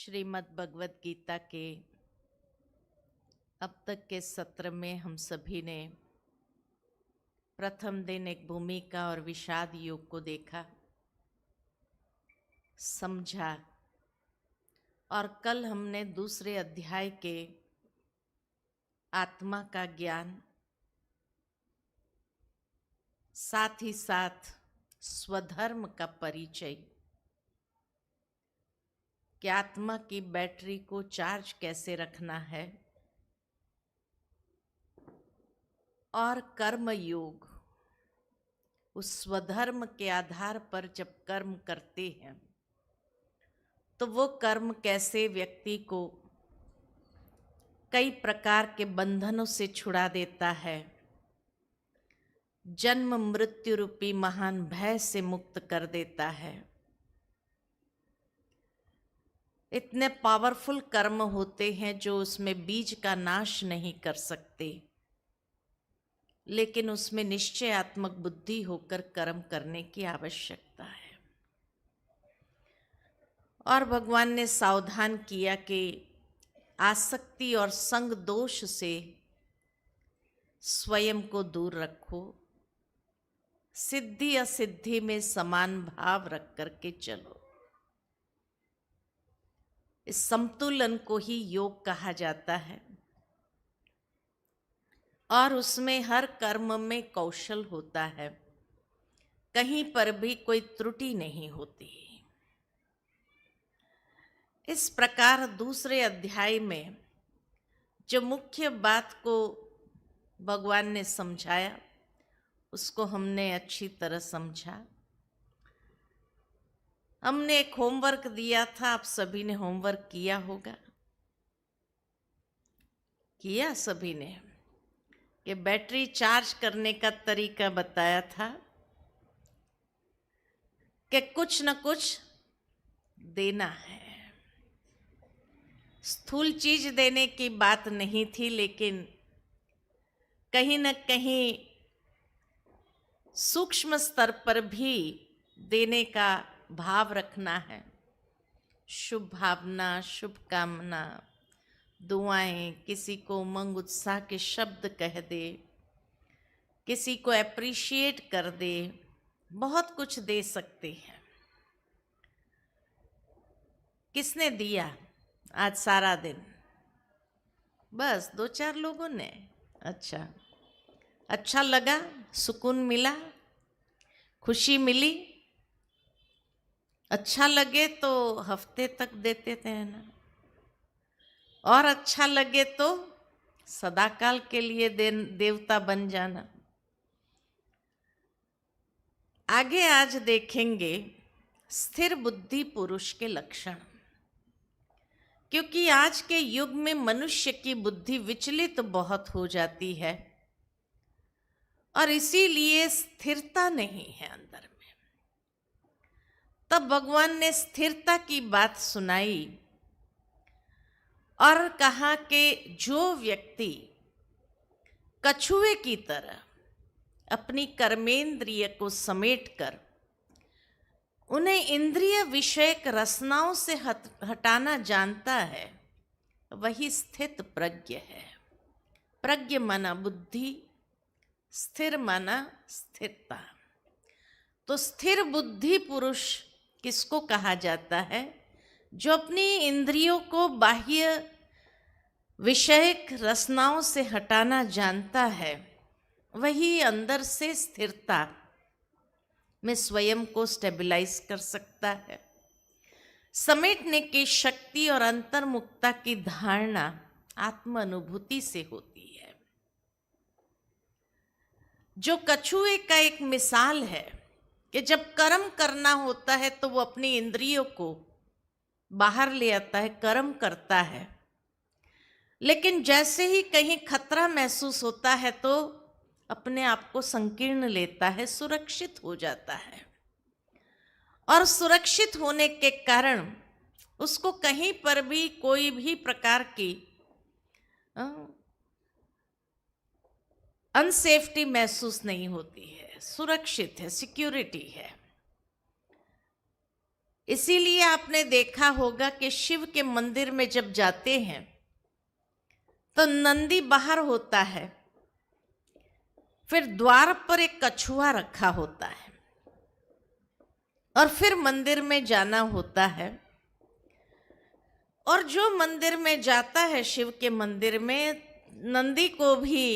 श्रीमद् भगवत गीता के अब तक के सत्र में हम सभी ने प्रथम दिन एक भूमिका और विषाद योग को देखा, समझा और कल हमने दूसरे अध्याय के आत्मा का ज्ञान, साथ ही साथ स्वधर्म का परिचय कि आत्मा की बैटरी को चार्ज कैसे रखना है और कर्म योग, उस स्वधर्म के आधार पर जब कर्म करते हैं तो वो कर्म कैसे व्यक्ति को कई प्रकार के बंधनों से छुड़ा देता है, जन्म मृत्यु रूपी महान भय से मुक्त कर देता है। इतने पावरफुल कर्म होते हैं जो उसमें बीज का नाश नहीं कर सकते, लेकिन उसमें निश्चयात्मक बुद्धि होकर कर्म करने की आवश्यकता है। और भगवान ने सावधान किया कि आसक्ति और संग दोष से स्वयं को दूर रखो, सिद्धि असिद्धि में समान भाव रख करके चलो। इस संतुलन को ही योग कहा जाता है और उसमें हर कर्म में कौशल होता है, कहीं पर भी कोई त्रुटि नहीं होती। इस प्रकार दूसरे अध्याय में जो मुख्य बात को भगवान ने समझाया उसको हमने अच्छी तरह समझा। हमने एक होमवर्क दिया था, आप सभी ने होमवर्क किया होगा, किया सभी ने, कि बैटरी चार्ज करने का तरीका बताया था कि कुछ न कुछ देना है। स्थूल चीज देने की बात नहीं थी, लेकिन कहीं न कहीं सूक्ष्म स्तर पर भी देने का भाव रखना है। शुभ भावना, शुभ कामना, दुआएं, किसी को उमंग उत्साह के शब्द कह दे, किसी को एप्रिशिएट कर दे, बहुत कुछ दे सकते हैं। किसने दिया आज सारा दिन? बस 2-4 लोगों ने। अच्छा लगा, सुकून मिला, खुशी मिली। अच्छा लगे तो हफ्ते तक देते थे ना, और अच्छा लगे तो सदाकाल के लिए देवता बन जाना। आगे आज देखेंगे स्थिर बुद्धि पुरुष के लक्षण, क्योंकि आज के युग में मनुष्य की बुद्धि विचलित बहुत हो जाती है और इसीलिए स्थिरता नहीं है अंदर में। तब भगवान ने स्थिरता की बात सुनाई और कहा कि जो व्यक्ति कछुए की तरह अपनी कर्मेंद्रिय को समेटकर उन्हें इंद्रिय विषयक रसनाओं से हटाना जानता है, वही स्थित प्रज्ञ है। प्रज्ञ माना बुद्धि, स्थिर माना स्थिरता। तो स्थिर बुद्धि पुरुष किसको कहा जाता है? जो अपनी इंद्रियों को बाह्य विषयक रसनाओं से हटाना जानता है, वही अंदर से स्थिरता में स्वयं को स्टेबलाइज कर सकता है। समेटने की शक्ति और अंतर्मुखता की धारणा आत्म अनुभूति से होती है। जो कछुए का एक मिसाल है कि जब कर्म करना होता है तो वो अपनी इंद्रियों को बाहर ले आता है, कर्म करता है, लेकिन जैसे ही कहीं खतरा महसूस होता है तो अपने आप को संकीर्ण लेता है, सुरक्षित हो जाता है। और सुरक्षित होने के कारण उसको कहीं पर भी कोई भी प्रकार की अनसेफ्टी महसूस नहीं होती है, सुरक्षित है, सिक्योरिटी है। इसीलिए आपने देखा होगा कि शिव के मंदिर में जब जाते हैं तो नंदी बाहर होता है, फिर द्वार पर एक कछुआ रखा होता है और फिर मंदिर में जाना होता है। और जो मंदिर में जाता है शिव के मंदिर में, नंदी को भी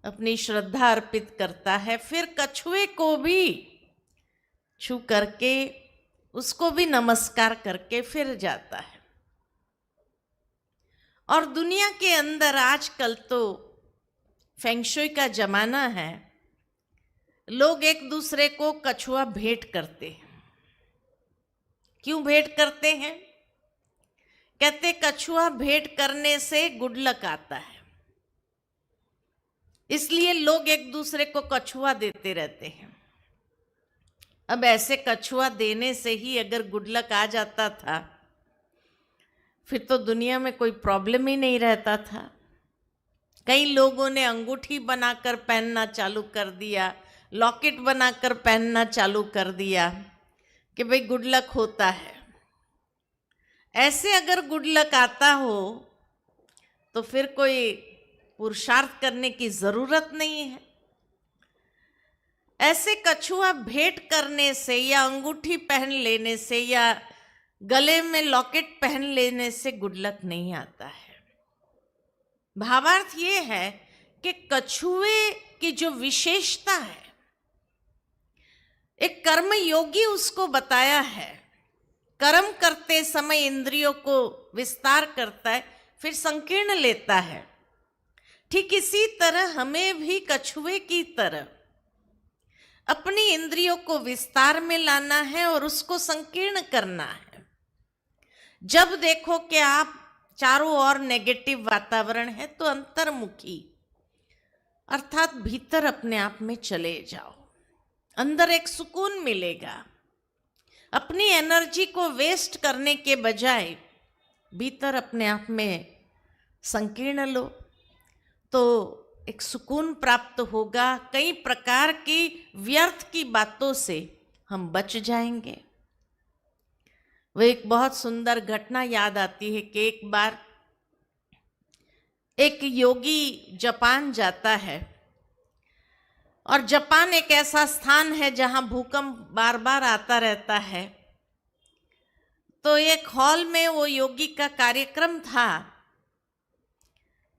अपनी श्रद्धा अर्पित करता है, फिर कछुए को भी छू करके उसको भी नमस्कार करके फिर जाता है। और दुनिया के अंदर आजकल तो फेंगशुई का जमाना है, लोग एक दूसरे को कछुआ भेंट करते हैं। क्यों भेंट करते हैं? कहते कछुआ भेंट करने से गुड लक आता है, इसलिए लोग एक दूसरे को कछुआ देते रहते हैं। अब ऐसे कछुआ देने से ही अगर गुड लक आ जाता था, फिर तो दुनिया में कोई प्रॉब्लम ही नहीं रहता था। कई लोगों ने अंगूठी बनाकर पहनना चालू कर दिया, लॉकेट बनाकर पहनना चालू कर दिया कि भाई गुड लक होता है। ऐसे अगर गुड लक आता हो तो फिर कोई पुरुषार्थ करने की जरूरत नहीं है। ऐसे कछुआ भेंट करने से या अंगूठी पहन लेने से या गले में लॉकेट पहन लेने से गुड लक नहीं आता है। भावार्थ ये है कि कछुए की जो विशेषता है, एक कर्म योगी उसको बताया है। कर्म करते समय इंद्रियों को विस्तार करता है, फिर संकीर्ण लेता है। ठीक इसी तरह हमें भी कछुए की तरह अपनी इंद्रियों को विस्तार में लाना है और उसको संकीर्ण करना है। जब देखो कि आप चारों ओर नेगेटिव वातावरण है तो अंतर्मुखी अर्थात भीतर अपने आप में चले जाओ, अंदर एक सुकून मिलेगा। अपनी एनर्जी को वेस्ट करने के बजाय भीतर अपने आप में संकीर्ण लो तो एक सुकून प्राप्त होगा। कई प्रकार की व्यर्थ की बातों से हम बच जाएंगे। वो एक बहुत सुंदर घटना याद आती है कि एक बार एक योगी जापान जाता है, और जापान एक ऐसा स्थान है जहां भूकंप बार बार आता रहता है। तो एक हॉल में वो योगी का कार्यक्रम था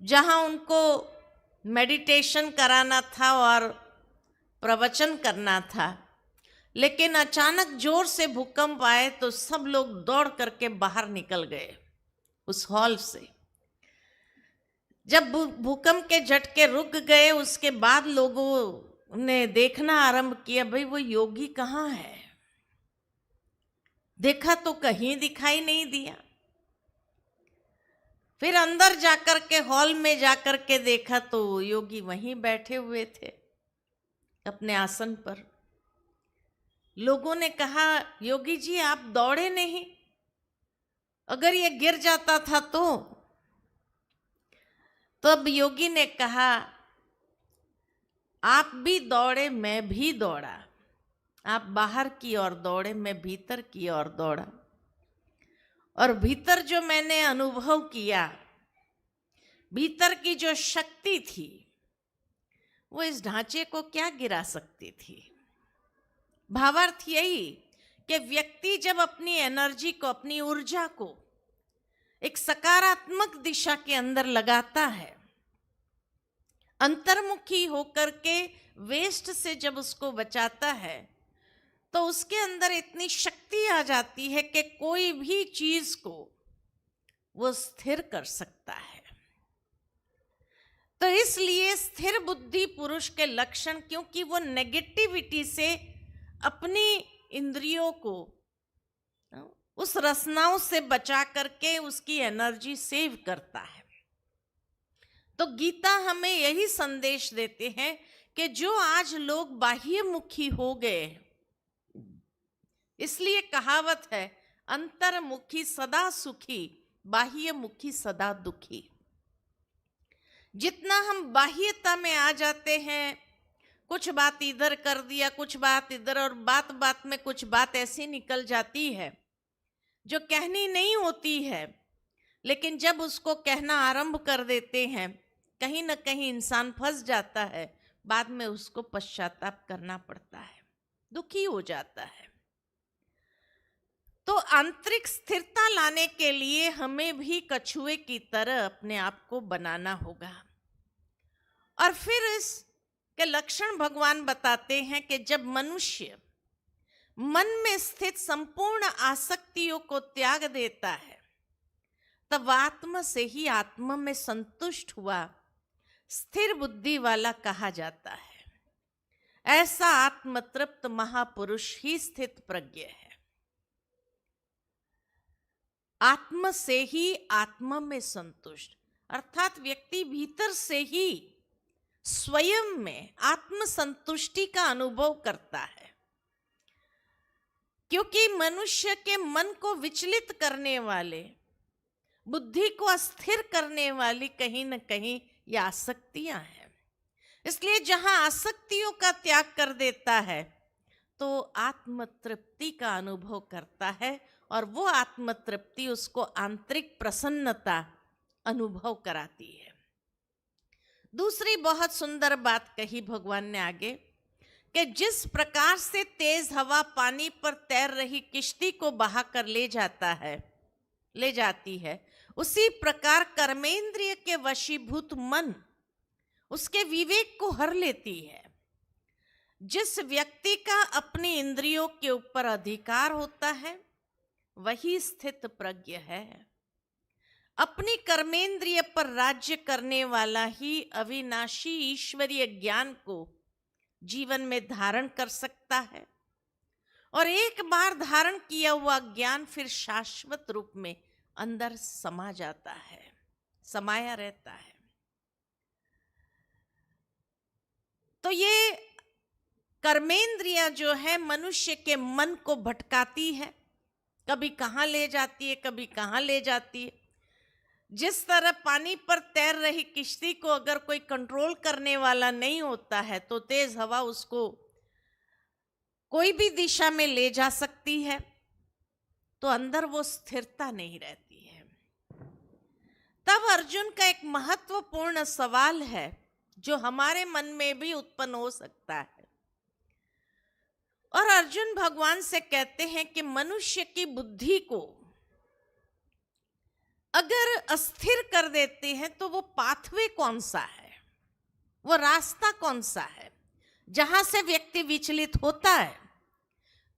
जहां उनको मेडिटेशन कराना था और प्रवचन करना था, लेकिन अचानक जोर से भूकंप आए तो सब लोग दौड़ करके बाहर निकल गए उस हॉल से। जब भूकंप के झटके रुक गए, उसके बाद लोगों ने देखना आरंभ किया, भाई वो योगी कहाँ है। देखा तो कहीं दिखाई नहीं दिया। फिर अंदर जाकर के हॉल में जाकर के देखा तो योगी वहीं बैठे हुए थे अपने आसन पर। लोगों ने कहा, योगी जी आप दौड़े नहीं, अगर ये गिर जाता था तो। तब योगी ने कहा, आप भी दौड़े मैं भी दौड़ा, आप बाहर की ओर दौड़े मैं भीतर की ओर दौड़ा, और भीतर जो मैंने अनुभव किया, भीतर की जो शक्ति थी वो इस ढांचे को क्या गिरा सकती थी। भावार्थ यही कि व्यक्ति जब अपनी एनर्जी को, अपनी ऊर्जा को एक सकारात्मक दिशा के अंदर लगाता है, अंतर्मुखी होकर के वेस्ट से जब उसको बचाता है, तो उसके अंदर इतनी शक्ति आ जाती है कि कोई भी चीज को वो स्थिर कर सकता है। तो इसलिए स्थिर बुद्धि पुरुष के लक्षण, क्योंकि वो नेगेटिविटी से अपनी इंद्रियों को उस रचनाओं से बचा करके उसकी एनर्जी सेव करता है। तो गीता हमें यही संदेश देते हैं कि जो आज लोग बाह्यमुखी हो गए, इसलिए कहावत है अंतर्मुखी सदा सुखी, बाह्यमुखी सदा दुखी। जितना हम बाह्यता में आ जाते हैं कुछ बात इधर कर दिया, कुछ बात इधर, और बात बात में कुछ बात ऐसी निकल जाती है जो कहनी नहीं होती है, लेकिन जब उसको कहना आरंभ कर देते हैं कहीं ना कहीं इंसान फंस जाता है, बाद में उसको पश्चाताप करना पड़ता है, दुखी हो जाता है। तो आंतरिक स्थिरता लाने के लिए हमें भी कछुए की तरह अपने आप को बनाना होगा। और फिर इसके लक्षण भगवान बताते हैं कि जब मनुष्य मन में स्थित संपूर्ण आसक्तियों को त्याग देता है, तब आत्मा से ही आत्मा में संतुष्ट हुआ स्थिर बुद्धि वाला कहा जाता है। ऐसा आत्मतृप्त महापुरुष ही स्थित प्रज्ञ है। आत्मा से ही आत्मा में संतुष्ट, अर्थात व्यक्ति भीतर से ही स्वयं में आत्म संतुष्टि का अनुभव करता है, क्योंकि मनुष्य के मन को विचलित करने वाले, बुद्धि को अस्थिर करने वाली कहीं न कहीं ये आसक्तियां हैं। इसलिए जहां आसक्तियों का त्याग कर देता है तो आत्म तृप्ति का अनुभव करता है, और वो आत्म तृप्ति उसको आंतरिक प्रसन्नता अनुभव कराती है। दूसरी बहुत सुंदर बात कही भगवान ने आगे कि जिस प्रकार से तेज हवा पानी पर तैर रही किश्ती को बहाकर ले जाती है, उसी प्रकार कर्मेंद्रिय के वशीभूत मन उसके विवेक को हर लेती है। जिस व्यक्ति का अपनी इंद्रियों के ऊपर अधिकार होता है वही स्थित प्रज्ञ है। अपनी कर्मेंद्रिय पर राज्य करने वाला ही अविनाशी ईश्वरीय ज्ञान को जीवन में धारण कर सकता है, और एक बार धारण किया हुआ ज्ञान फिर शाश्वत रूप में अंदर समा जाता है, समाया रहता है। तो ये कर्मेंद्रियां जो है मनुष्य के मन को भटकाती है, कभी कहाँ ले जाती है, कभी कहाँ ले जाती है। जिस तरह पानी पर तैर रही किश्ती को अगर कोई कंट्रोल करने वाला नहीं होता है तो तेज हवा उसको कोई भी दिशा में ले जा सकती है, तो अंदर वो स्थिरता नहीं रहती है। तब अर्जुन का एक महत्वपूर्ण सवाल है जो हमारे मन में भी उत्पन्न हो सकता है, और अर्जुन भगवान से कहते हैं कि मनुष्य की बुद्धि को अगर अस्थिर कर देते हैं तो वो पाथवे कौन सा है, वो रास्ता कौन सा है जहां से व्यक्ति विचलित होता है।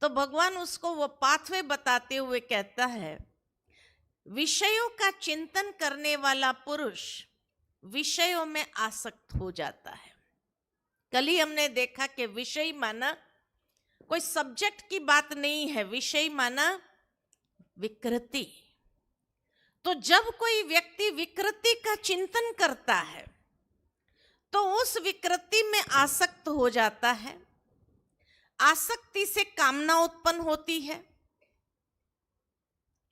तो भगवान उसको वो पाथवे बताते हुए कहता है, विषयों का चिंतन करने वाला पुरुष विषयों में आसक्त हो जाता है। कल ही हमने देखा कि विषय माना कोई सब्जेक्ट की बात नहीं है, विषय माना विकृति। तो जब कोई व्यक्ति विकृति का चिंतन करता है तो उस विकृति में आसक्त हो जाता है। आसक्ति से कामना उत्पन्न होती है,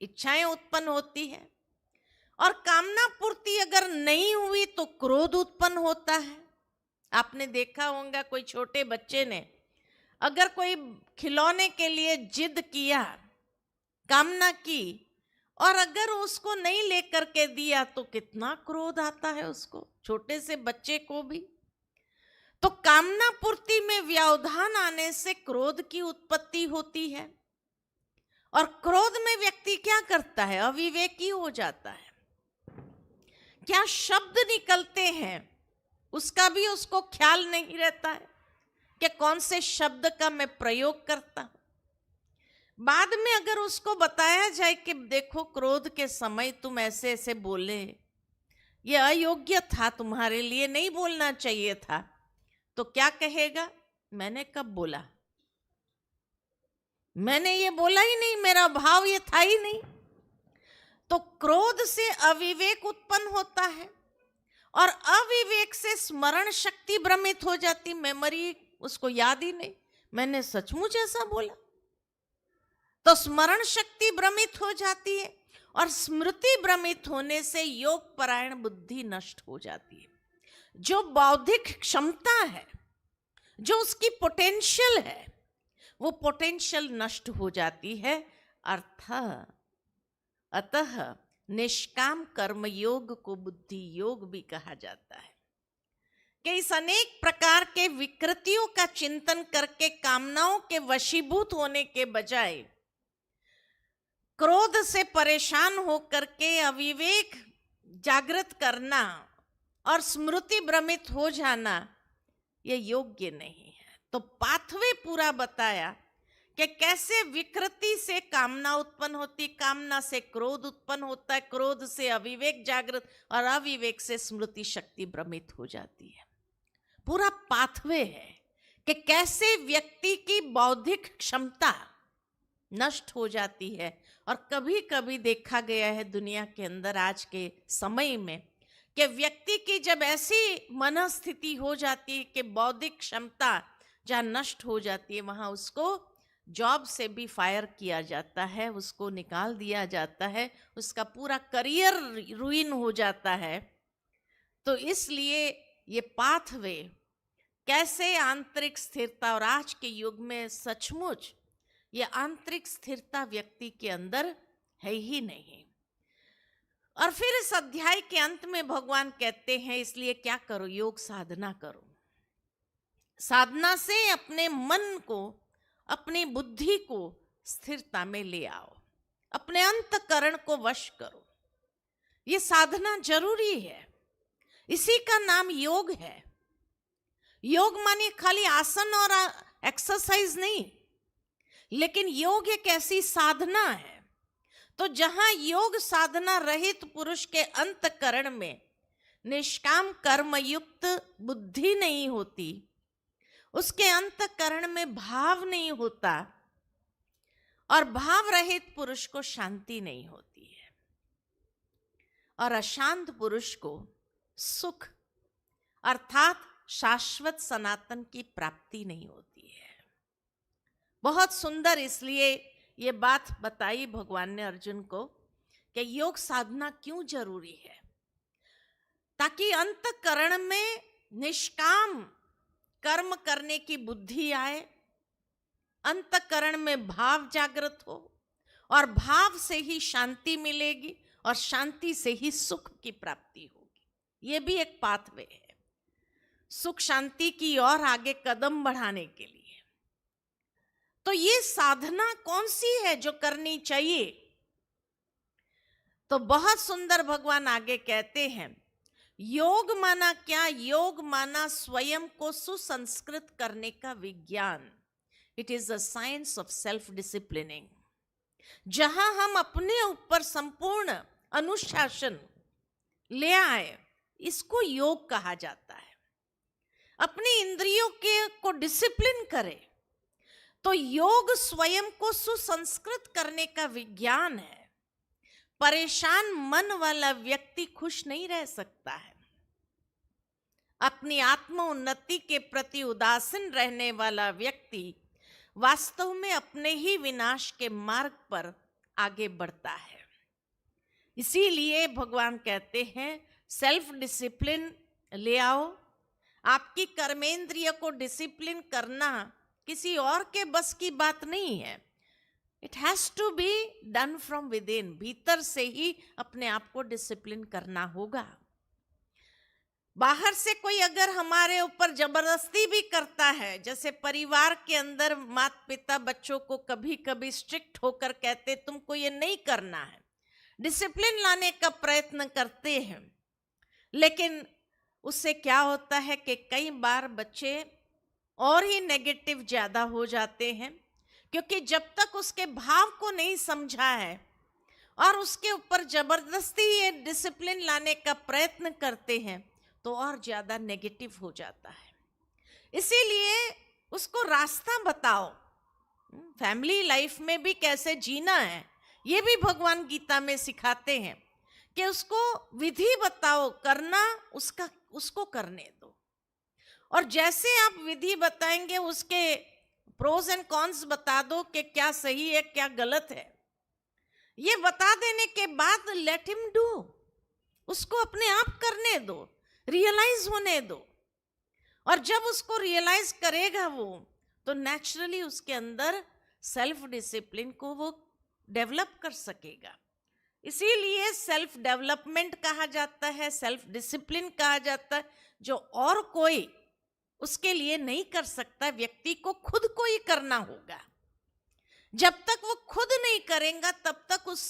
इच्छाएं उत्पन्न होती है, और कामना पूर्ति अगर नहीं हुई तो क्रोध उत्पन्न होता है। आपने देखा होगा कोई छोटे बच्चे ने अगर कोई खिलौने के लिए जिद किया, कामना की, और अगर उसको नहीं लेकर के दिया तो कितना क्रोध आता है उसको, छोटे से बच्चे को भी। तो कामना पूर्ति में व्यवधान आने से क्रोध की उत्पत्ति होती है, और क्रोध में व्यक्ति क्या करता है, अविवेकी हो जाता है। क्या शब्द निकलते हैं उसका भी उसको ख्याल नहीं रहता है कि कौन से शब्द का मैं प्रयोग करता हूं। बाद में अगर उसको बताया जाए कि देखो क्रोध के समय तुम ऐसे ऐसे बोले, ये अयोग्य था, तुम्हारे लिए नहीं बोलना चाहिए था, तो क्या कहेगा, मैंने कब बोला, मैंने ये बोला ही नहीं, मेरा भाव ये था ही नहीं। तो क्रोध से अविवेक उत्पन्न होता है, और अविवेक से स्मरण शक्ति भ्रमित हो जाती, मेमोरी उसको याद ही नहीं, मैंने सचमुच ऐसा बोला। तो स्मरण शक्ति भ्रमित हो जाती है, और स्मृति भ्रमित होने से योग परायण बुद्धि नष्ट हो जाती है। जो बौद्धिक क्षमता है, जो उसकी पोटेंशियल है वो पोटेंशियल नष्ट हो जाती है। अतः निष्काम कर्म योग को बुद्धि योग भी कहा जाता है कि इस अनेक प्रकार के विकृतियों का चिंतन करके कामनाओं के वशीभूत होने के बजाय क्रोध से परेशान होकर के अविवेक जागृत करना और स्मृति भ्रमित हो जाना ये योग्य नहीं है। तो पाथवे पूरा बताया कि कैसे विकृति से कामना उत्पन्न होती, कामना से क्रोध उत्पन्न होता है, क्रोध से अविवेक जागृत और अविवेक से स्मृति शक्ति भ्रमित हो जाती है। पूरा पाथवे है कि कैसे व्यक्ति की बौद्धिक क्षमता नष्ट हो जाती है। और कभी कभी देखा गया है दुनिया के अंदर आज के समय में कि व्यक्ति की जब ऐसी मनस्थिति हो जाती है कि बौद्धिक क्षमता जहाँ नष्ट हो जाती है वहाँ उसको जॉब से भी फायर किया जाता है, उसको निकाल दिया जाता है, उसका पूरा करियर रुइन हो जाता है। तो इसलिए ये पाथवे कैसे आंतरिक स्थिरता, और आज के युग में सचमुच ये आंतरिक स्थिरता व्यक्ति के अंदर है ही नहीं। और फिर इस अध्याय के अंत में भगवान कहते हैं इसलिए क्या करो, योग साधना करो। साधना से अपने मन को, अपनी बुद्धि को स्थिरता में ले आओ, अपने अंतःकरण को वश करो। ये साधना जरूरी है, इसी का नाम योग है। योग माने खाली आसन और एक्सरसाइज नहीं, लेकिन योग एक ऐसी साधना है। तो जहां योग साधना रहित पुरुष के अंतःकरण में निष्काम कर्म युक्त बुद्धि नहीं होती, उसके अंतःकरण में भाव नहीं होता, और भाव रहित पुरुष को शांति नहीं होती है, और अशांत पुरुष को सुख अर्थात शाश्वत सनातन की प्राप्ति नहीं होती है। बहुत सुंदर इसलिए ये बात बताई भगवान ने अर्जुन को कि योग साधना क्यों जरूरी है, ताकि अंतःकरण में निष्काम कर्म करने की बुद्धि आए, अंतःकरण में भाव जागृत हो, और भाव से ही शांति मिलेगी, और शांति से ही सुख की प्राप्ति होगी। ये भी एक पाथवे है सुख शांति की और आगे कदम बढ़ाने के लिए। तो ये साधना कौन सी है जो करनी चाहिए? तो बहुत सुंदर भगवान आगे कहते हैं, योग माना क्या? योग माना स्वयं को सुसंस्कृत करने का विज्ञान। It is the science of self disciplining. जहां हम अपने ऊपर संपूर्ण अनुशासन ले आए, इसको योग कहा जाता है। अपनी इंद्रियों को डिसिप्लिन करें, तो योग स्वयं को सुसंस्कृत करने का विज्ञान है। परेशान मन वाला व्यक्ति खुश नहीं रह सकता है। अपनी आत्मोन्नति के प्रति उदासीन रहने वाला व्यक्ति वास्तव में अपने ही विनाश के मार्ग पर आगे बढ़ता है। इसीलिए भगवान कहते हैं सेल्फ डिसिप्लिन ले आओ। आपकी कर्मेंद्रिय को डिसिप्लिन करना किसी और के बस की बात नहीं है। It has to be done from within. भीतर से ही अपने आप को डिसिप्लिन करना होगा। बाहर से कोई अगर हमारे ऊपर जबरदस्ती भी करता है, जैसे परिवार के अंदर माता पिता बच्चों को कभी कभी स्ट्रिक्ट होकर कहते तुमको ये नहीं करना है, डिसिप्लिन लाने का प्रयत्न करते हैं, लेकिन उससे क्या होता है कि कई बार बच्चे और ही नेगेटिव ज्यादा हो जाते हैं, क्योंकि जब तक उसके भाव को नहीं समझा है और उसके ऊपर जबरदस्ती ये डिसिप्लिन लाने का प्रयत्न करते हैं तो और ज्यादा नेगेटिव हो जाता है। इसीलिए उसको रास्ता बताओ। फैमिली लाइफ में भी कैसे जीना है ये भी भगवान गीता में सिखाते हैं कि उसको विधि बताओ, करना उसको करने दो। और जैसे आप विधि बताएंगे उसके प्रोज एंड कॉन्स बता दो कि क्या सही है क्या गलत है। ये बता देने के बाद लेट हिम डू, उसको अपने आप करने दो, रियलाइज होने दो। और जब उसको रियलाइज करेगा वो, तो नेचुरली उसके अंदर सेल्फ डिसिप्लिन को वो डेवलप कर सकेगा। इसीलिए सेल्फ डेवलपमेंट कहा जाता है, सेल्फ डिसिप्लिन कहा जाता है, जो और कोई उसके लिए नहीं कर सकता, व्यक्ति को खुद को ही करना होगा। जब तक वो खुद नहीं करेगा तब तक उस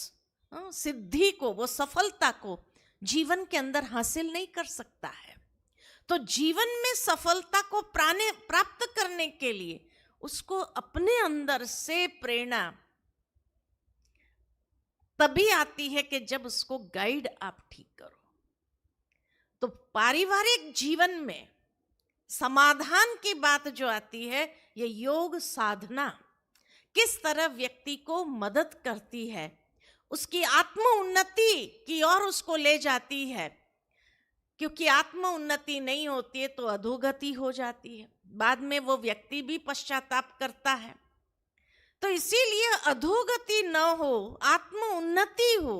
सिद्धि को, वो सफलता को जीवन के अंदर हासिल नहीं कर सकता है। तो जीवन में सफलता को प्राप्त करने के लिए उसको अपने अंदर से प्रेरणा तभी आती है कि जब उसको गाइड आप ठीक करो। तो पारिवारिक जीवन में समाधान की बात जो आती है, ये योग साधना किस तरह व्यक्ति को मदद करती है, उसकी आत्म उन्नति की ओर उसको ले जाती है। क्योंकि आत्म उन्नति नहीं होती है तो अधोगति हो जाती है, बाद में वो व्यक्ति भी पश्चाताप करता है। तो इसीलिए अधोगति न हो, आत्म उन्नति हो,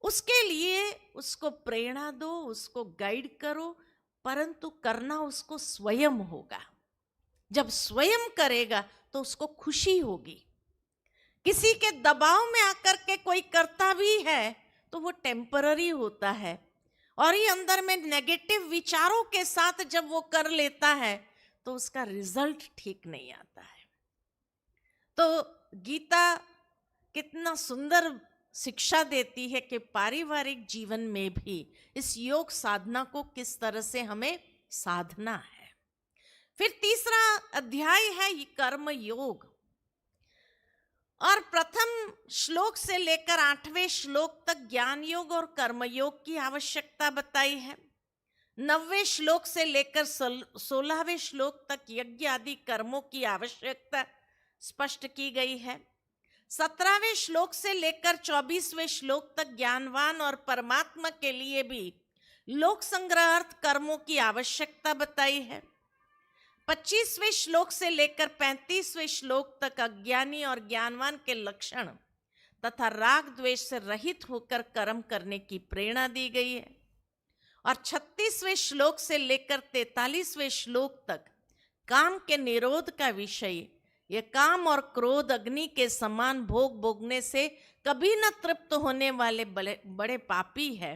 उसके लिए उसको प्रेरणा दो, उसको गाइड करो, परंतु करना उसको स्वयं होगा। जब स्वयं करेगा तो उसको खुशी होगी। किसी के दबाव में आकर के कोई करता भी है तो वो टेम्पररी होता है, और ये अंदर में नेगेटिव विचारों के साथ जब वो कर लेता है तो उसका रिजल्ट ठीक नहीं आता है। तो गीता कितना सुंदर शिक्षा देती है कि पारिवारिक जीवन में भी इस योग साधना को किस तरह से हमें साधना है। फिर तीसरा अध्याय है ये कर्म योग, और प्रथम श्लोक से लेकर 8वें श्लोक तक ज्ञान योग और कर्म योग की आवश्यकता बताई है। 9वें श्लोक से लेकर 16वें श्लोक तक यज्ञ आदि कर्मों की आवश्यकता स्पष्ट की गई है। 17वें श्लोक से लेकर 24वें श्लोक तक ज्ञानवान और परमात्मा के लिए भी लोक संग्रहार्थ कर्मों की आवश्यकता बताई है। 25वें श्लोक से लेकर 35वें श्लोक तक अज्ञानी और ज्ञानवान के लक्षण तथा राग द्वेष से रहित होकर कर्म करने की प्रेरणा दी गई है। और 36वें श्लोक से लेकर 43वें श्लोक तक काम के निरोध का विषय, यह काम और क्रोध अग्नि के समान भोग भोगने से कभी न तृप्त होने वाले बड़े पापी है।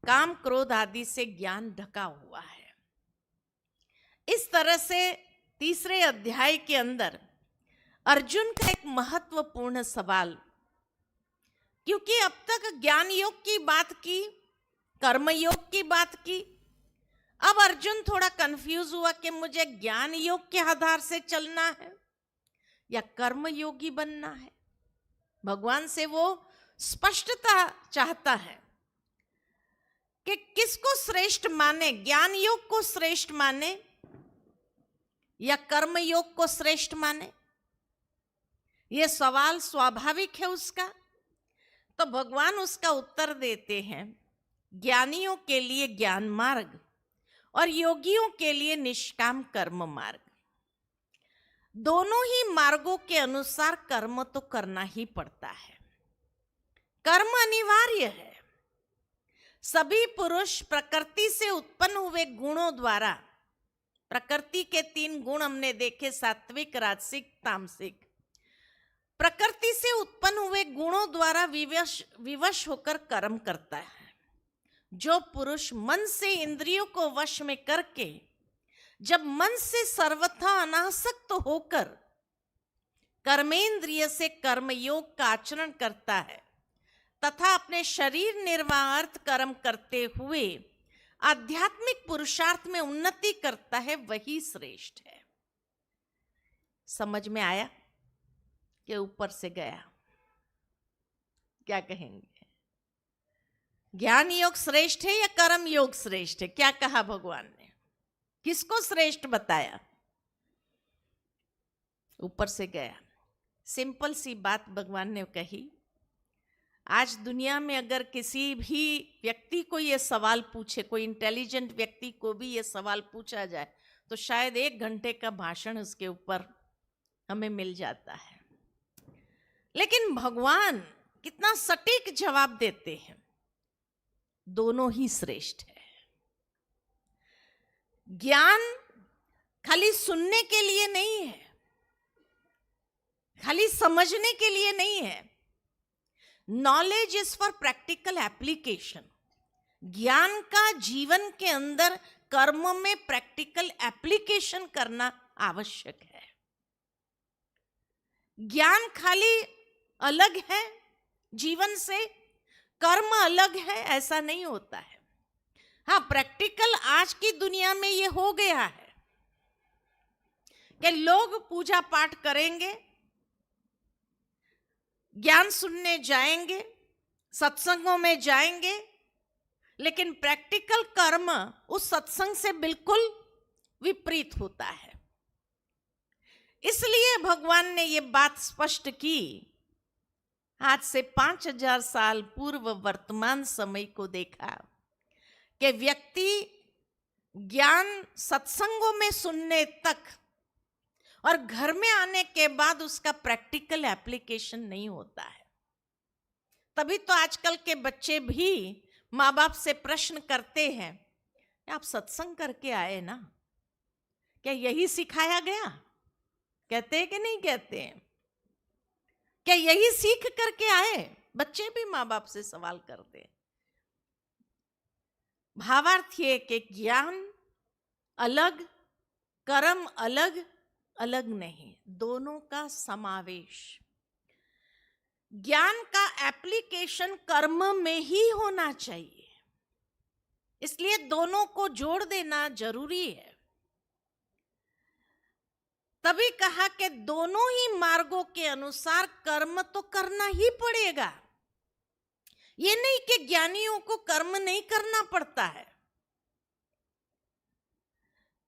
काम क्रोध आदि से ज्ञान ढका हुआ है। इस तरह से तीसरे अध्याय के अंदर अर्जुन का एक महत्वपूर्ण सवाल, क्योंकि अब तक ज्ञान योग की बात की, कर्म योग की बात की, अब अर्जुन थोड़ा कंफ्यूज हुआ कि मुझे ज्ञान योग के आधार से चलना है या कर्म योगी बनना है। भगवान से वो स्पष्टता चाहता है कि किसको श्रेष्ठ माने, ज्ञान योग को श्रेष्ठ माने या कर्म योग को श्रेष्ठ माने। यह सवाल स्वाभाविक है उसका। तो भगवान उसका उत्तर देते हैं, ज्ञानियों के लिए ज्ञान मार्ग और योगियों के लिए निष्काम कर्म मार्ग। दोनों ही मार्गों के अनुसार कर्म तो करना ही पड़ता है। कर्म अनिवार्य है। सभी पुरुष प्रकृति से उत्पन्न हुए गुणों द्वारा, प्रकृति के 3 गुण हमने देखे, सात्विक, राजसिक, तामसिक, प्रकृति से उत्पन्न हुए गुणों द्वारा विवश होकर कर्म करता है। जो पुरुष मन से इंद्रियों को वश में करके, जब मन से सर्वथा अनासक्त होकर कर्मेंद्रिय से कर्मयोग का आचरण करता है तथा अपने शरीर निर्वाहार्थ कर्म करते हुए आध्यात्मिक पुरुषार्थ में उन्नति करता है, वही श्रेष्ठ है। समझ में आया कि ऊपर से गया? क्या कहेंगे? ज्ञान योग श्रेष्ठ है या कर्म योग श्रेष्ठ है? क्या कहा भगवान ने? किसको श्रेष्ठ बताया? ऊपर से गया। सिंपल सी बात भगवान ने कही। आज दुनिया में अगर किसी भी व्यक्ति को यह सवाल पूछे, कोई इंटेलिजेंट व्यक्ति को भी यह सवाल पूछा जाए, तो शायद 1 घंटे का भाषण उसके ऊपर हमें मिल जाता है। लेकिन भगवान कितना सटीक जवाब देते हैं, दोनों ही श्रेष्ठ है। ज्ञान खाली सुनने के लिए नहीं है, खाली समझने के लिए नहीं है। Knowledge is for practical application. ज्ञान का जीवन के अंदर कर्म में प्रैक्टिकल एप्लीकेशन करना आवश्यक है। ज्ञान खाली अलग है जीवन से, कर्म अलग है, ऐसा नहीं होता है। हाँ, प्रैक्टिकल आज की दुनिया में ये हो गया है कि लोग पूजा पाठ करेंगे, ज्ञान सुनने जाएंगे, सत्संगों में जाएंगे, लेकिन प्रैक्टिकल कर्म उस सत्संग से बिल्कुल विपरीत होता है। इसलिए भगवान ने ये बात स्पष्ट की। आज से 5000 साल पूर्व वर्तमान समय को देखा कि व्यक्ति ज्ञान सत्संगों में सुनने तक और घर में आने के बाद उसका प्रैक्टिकल एप्लीकेशन नहीं होता है। तभी तो आजकल के बच्चे भी माँ बाप से प्रश्न करते हैं, आप सत्संग करके आए ना, क्या यही सिखाया गया? कहते हैं कि नहीं कहते हैं? क्या यही सीख करके आए? बच्चे भी माँ बाप से सवाल करते हैं। भावार्थ ये कि ज्ञान अलग, कर्म अलग अलग नहीं, दोनों का समावेश। ज्ञान का एप्लीकेशन कर्म में ही होना चाहिए, इसलिए दोनों को जोड़ देना जरूरी है। तभी कहा कि दोनों ही मार्गों के अनुसार कर्म तो करना ही पड़ेगा। ये नहीं कि ज्ञानियों को कर्म नहीं करना पड़ता है,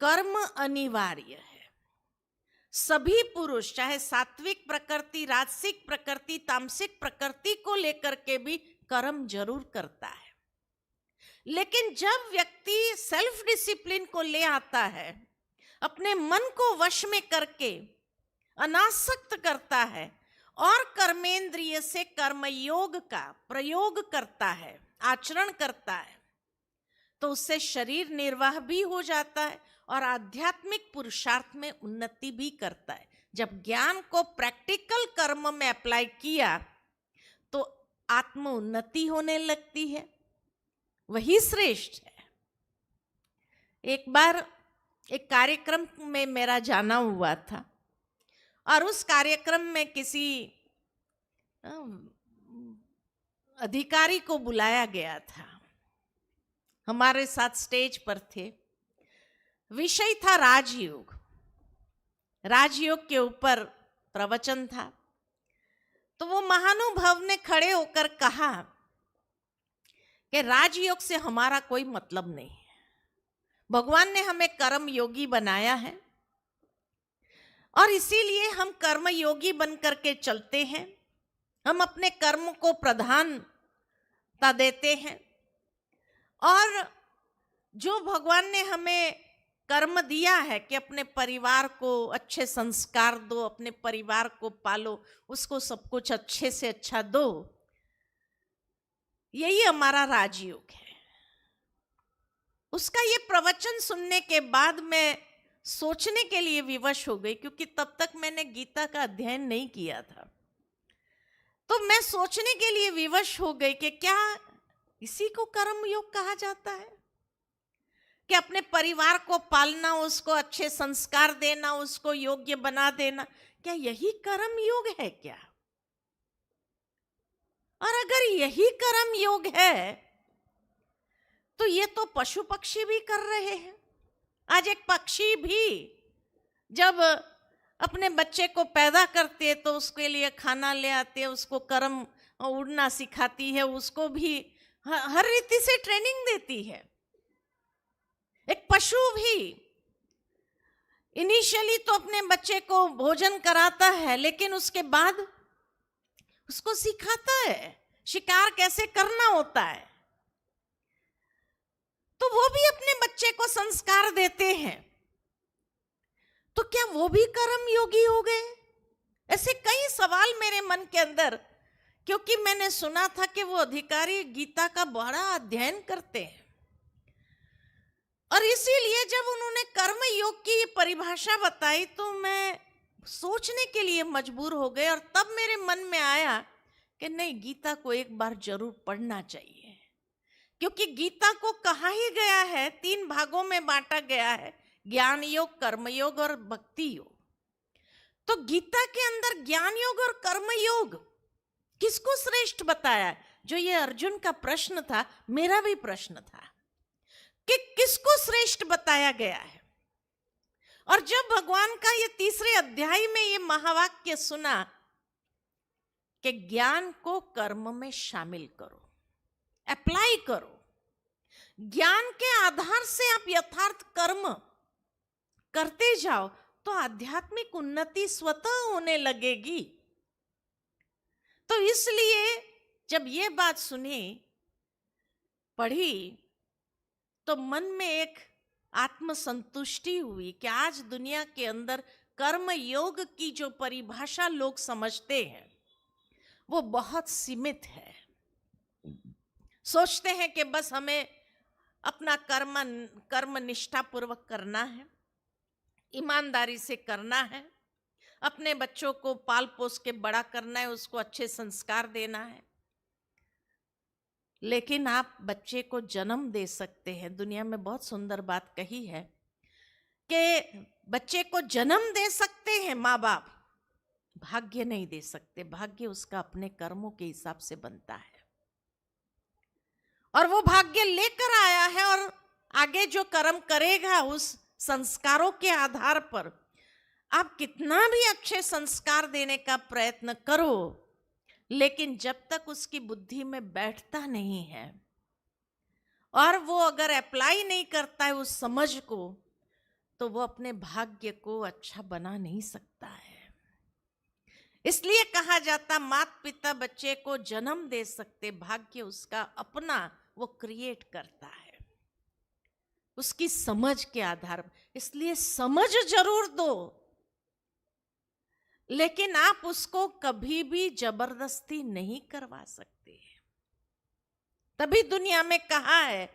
कर्म अनिवार्य है। सभी पुरुष, चाहे सात्विक प्रकृति, राजसिक प्रकृति, तामसिक प्रकृति को लेकर के भी कर्म जरूर करता है। लेकिन जब व्यक्ति सेल्फ डिसिप्लिन को ले आता है, अपने मन को वश में करके अनासक्त करता है और कर्मेंद्रिय से कर्मयोग का प्रयोग करता है, आचरण करता है, तो उससे शरीर निर्वाह भी हो जाता है और आध्यात्मिक पुरुषार्थ में उन्नति भी करता है। जब ज्ञान को प्रैक्टिकल कर्म में अप्लाई किया तो आत्म उन्नति होने लगती है, वही श्रेष्ठ है। एक बार एक कार्यक्रम में मेरा जाना हुआ था और उस कार्यक्रम में किसी अधिकारी को बुलाया गया था, हमारे साथ स्टेज पर थे। विषय था राजयोग। राजयोग के ऊपर प्रवचन था। तो वो महानुभाव ने खड़े होकर कहा कि राजयोग से हमारा कोई मतलब नहीं है, भगवान ने हमें कर्म योगी बनाया है और इसीलिए हम कर्म योगी बन करके चलते हैं। हम अपने कर्म को प्रधानता देते हैं और जो भगवान ने हमें कर्म दिया है कि अपने परिवार को अच्छे संस्कार दो, अपने परिवार को पालो, उसको सब कुछ अच्छे से अच्छा दो, यही हमारा राजयोग है। उसका ये प्रवचन सुनने के बाद मैं सोचने के लिए विवश हो गई, क्योंकि तब तक मैंने गीता का अध्ययन नहीं किया था। तो मैं सोचने के लिए विवश हो गई कि क्या इसी को कर्म योग कहा जाता है? कि अपने परिवार को पालना, उसको अच्छे संस्कार देना, उसको योग्य बना देना, क्या यही कर्म योग है क्या? और अगर यही कर्म योग है तो ये तो पशु पक्षी भी कर रहे हैं। आज एक पक्षी भी जब अपने बच्चे को पैदा करते हैं तो उसके लिए खाना ले आते हैं, उसको कर्म उड़ना सिखाती है, उसको भी हर रीति से ट्रेनिंग देती है। एक पशु भी इनिशियली तो अपने बच्चे को भोजन कराता है, लेकिन उसके बाद उसको सिखाता है शिकार कैसे करना होता है। तो वो भी अपने बच्चे को संस्कार देते हैं। तो क्या वो भी कर्म योगी हो गए? ऐसे कई सवाल मेरे मन के अंदर, क्योंकि मैंने सुना था कि वो अधिकारी गीता का बड़ा अध्ययन करते हैं और इसीलिए जब उन्होंने कर्म योग की परिभाषा बताई तो मैं सोचने के लिए मजबूर हो गए, और तब मेरे मन में आया कि नहीं, गीता को एक बार जरूर पढ़ना चाहिए, क्योंकि गीता को कहा ही गया है, 3 भागों में बांटा गया है, ज्ञान योग, कर्म योग और भक्ति योग। तो गीता के अंदर ज्ञान योग और कर्म योग किसको श्रेष्ठ बताया है? जो ये अर्जुन का प्रश्न था, मेरा भी प्रश्न था कि किसको श्रेष्ठ बताया गया है। और जब भगवान का ये 3रे अध्याय में ये महावाक्य सुना कि ज्ञान को कर्म में शामिल करो, अप्लाई करो, ज्ञान के आधार से आप यथार्थ कर्म करते जाओ तो आध्यात्मिक उन्नति स्वतः होने लगेगी। तो इसलिए जब ये बात सुनी, पढ़ी, तो मन में एक आत्मसंतुष्टि हुई कि आज दुनिया के अंदर कर्म योग की जो परिभाषा लोग समझते हैं वो बहुत सीमित है। सोचते हैं कि बस हमें अपना कर्म निष्ठा पूर्वक करना है, ईमानदारी से करना है, अपने बच्चों को पाल पोस के बड़ा करना है, उसको अच्छे संस्कार देना है। लेकिन आप बच्चे को जन्म दे सकते हैं। दुनिया में बहुत सुंदर बात कही है कि बच्चे को जन्म दे सकते हैं माँ बाप, भाग्य नहीं दे सकते। भाग्य उसका अपने कर्मों के हिसाब से बनता है, और वो भाग्य लेकर आया है, और आगे जो कर्म करेगा उस संस्कारों के आधार पर। आप कितना भी अच्छे संस्कार देने का प्रयत्न करो, लेकिन जब तक उसकी बुद्धि में बैठता नहीं है और वो अगर अप्लाई नहीं करता है उस समझ को, तो वो अपने भाग्य को अच्छा बना नहीं सकता है। इसलिए कहा जाता, माता पिता बच्चे को जन्म दे सकते, भाग्य उसका अपना वो क्रिएट करता है उसकी समझ के आधार पर। इसलिए समझ जरूर दो, लेकिन आप उसको कभी भी जबरदस्ती नहीं करवा सकते। तभी दुनिया में कहा है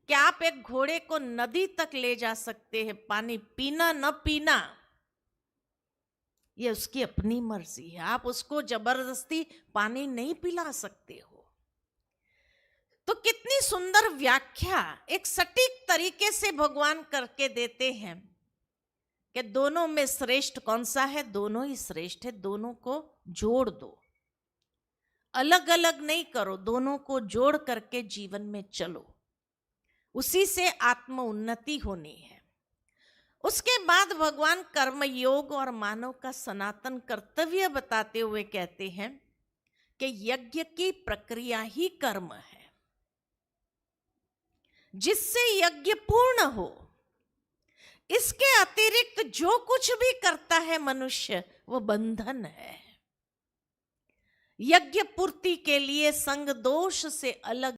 कि आप एक घोड़े को नदी तक ले जा सकते हैं, पानी पीना न पीना ये उसकी अपनी मर्जी है, आप उसको जबरदस्ती पानी नहीं पिला सकते हो। तो कितनी सुंदर व्याख्या एक सटीक तरीके से भगवान करके देते हैं कि दोनों में श्रेष्ठ कौन सा है? दोनों ही श्रेष्ठ है। दोनों को जोड़ दो, अलग अलग नहीं करो, दोनों को जोड़ करके जीवन में चलो, उसी से आत्म उन्नति होनी है। उसके बाद भगवान कर्म योग और मानव का सनातन कर्तव्य बताते हुए कहते हैं कि यज्ञ की प्रक्रिया ही कर्म है, जिससे यज्ञ पूर्ण हो। इसके अतिरिक्त जो कुछ भी करता है मनुष्य, वो बंधन है। यज्ञ पूर्ति के लिए संग दोष से अलग